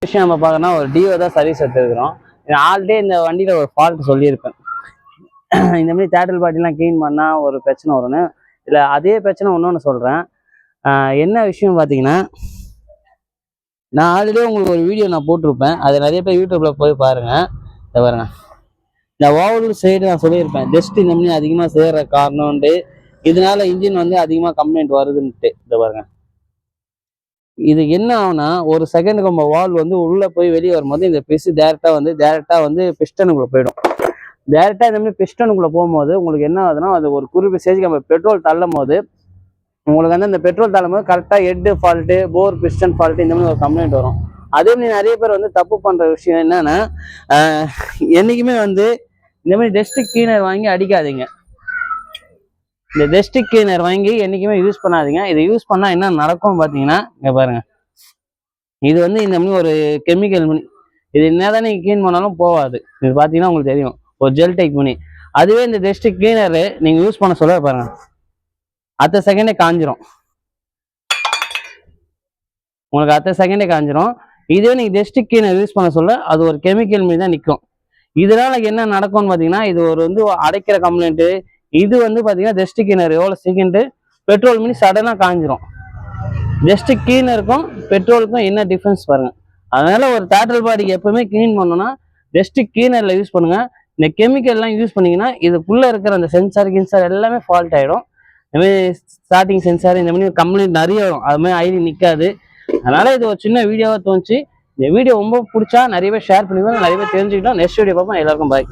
விஷயம் நம்ம பார்க்கணும், ஒரு டிஓ தான் சர்வீஸ் எடுத்துருக்கிறோம். ஆல்ரெடி இந்த வண்டியில் ஒரு ஃபால்ட் சொல்லியிருப்பேன். இந்த மாதிரி தேட்டல் பாட்டிலாம் க்ளீன் பண்ணால் ஒரு பிரச்சனை வரும்னு. இல்லை அதே பிரச்சனை ஒன்று சொல்கிறேன். என்ன விஷயம் பார்த்தீங்கன்னா, நான் ஆல்ரெடி உங்களுக்கு ஒரு வீடியோ நான் போட்டிருப்பேன். அது நிறைய பேர் யூடியூப்பில் போய் பாருங்கள். இதை பாருங்க, இந்த ஓவல் சைடு நான் சொல்லியிருப்பேன் டஸ்ட் இந்த மாதிரி அதிகமாக சேர்கிற காரணம்ட்டு, இதனால இன்ஜின் வந்து அதிகமாக கம்ப்ளைண்ட் வருதுன்ட்டு. இதை பாருங்க, இது என்ன ஆகுனா ஒரு செகண்டுக்கு நம்ம வால் வந்து உள்ளே போய் வெளியே வரும்போது இந்த பிசு டேரெக்டாக வந்து பிஸ்டனுக்குள்ளே போயிடும். டேரெக்டாக இந்த மாதிரி பிஸ்டனுக்குள்ளே போகும்போது உங்களுக்கு என்ன ஆகுதுன்னா, அது ஒரு குறிப்பிட்ட ஸ்டேஜுக்கு நம்ம பெட்ரோல் தள்ளும் போது உங்களுக்கு வந்து அந்த பெட்ரோல் தள்ளும் போது கரெக்டாக ஹெட்டு ஃபால்ட்டு, போர் பிஸ்டன் ஃபால்ட்டு இந்த மாதிரி ஒரு கம்ப்ளைண்ட் வரும். அதே மாதிரி நிறைய பேர் வந்து தப்பு பண்ணுற விஷயம் என்னன்னா, என்றைக்குமே வந்து இந்த மாதிரி டஸ்ட் கிளீனர் வாங்கி அடிக்காதீங்க. இந்த டஸ்ட் கிளீனர் வாங்கி என்றைக்குமே யூஸ் பண்ணாதீங்க. இதை யூஸ் பண்ணால் என்ன நடக்கும் பார்த்தீங்கன்னா, இங்கே பாருங்கள், இது வந்து இந்த மாதிரி ஒரு கெமிக்கல் மணி, இது என்ன தான் நீங்கள் க்ளீன் பண்ணாலும் போகாது. இது பார்த்தீங்கன்னா உங்களுக்கு தெரியும், ஒரு ஜெல் டைப் மணி. அதுவே இந்த டஸ்ட் கிளீனரு நீங்கள் யூஸ் பண்ண சொல்ல பாருங்க, அடுத்த செகண்டே காஞ்சிரும். உங்களுக்கு அடுத்த செகண்டே காஞ்சிரும். இதுவே நீங்கள் டஸ்ட் கிளீனர் யூஸ் பண்ண சொல்ல அது ஒரு கெமிக்கல் மீது தான் நிற்கும். இதனால என்ன நடக்கும்னு பார்த்தீங்கன்னா, இது ஒரு வந்து அடைக்கிற கம்ப்ளைண்ட்டு. இது வந்து பார்த்தீங்கன்னா டஸ்ட் கிளீனர் எவ்வளோ செகண்டு பெட்ரோல் மீனி சடனாக காஞ்சிரும். டஸ்ட் கிளீனருக்கும் பெட்ரோலுக்கும் என்ன டிஃப்ரென்ஸ் பாருங்கள். அதனால ஒரு தேட்டல் பாடிக்கு எப்பவுமே க்ளீன் பண்ணணும்னா டஸ்ட் கிளீனரில் யூஸ் பண்ணுங்க. இந்த கெமிக்கல்லாம் யூஸ் பண்ணீங்கன்னா இதுக்குள்ளே இருக்கிற அந்த சென்சார் எல்லாமே ஃபால்ட் ஆகிடும். இதுமாதிரி ஸ்டார்டிங் சென்சார் இந்த மாதிரி கம்ப்ளைண்ட் நிறைய வரும். அது மாதிரி ஐடி நிற்காது. அதனால இது ஒரு சின்ன வீடியோவாக தோணுச்சு. இந்த வீடியோ ரொம்ப பிடிச்சா நிறைய பேர் ஷேர் பண்ணுவாங்க, நிறைய பேர் தெரிஞ்சுக்கிட்டோம். நெக்ஸ்ட் வீடியோ பார்ப்போம். எல்லாருக்கும் பாய்.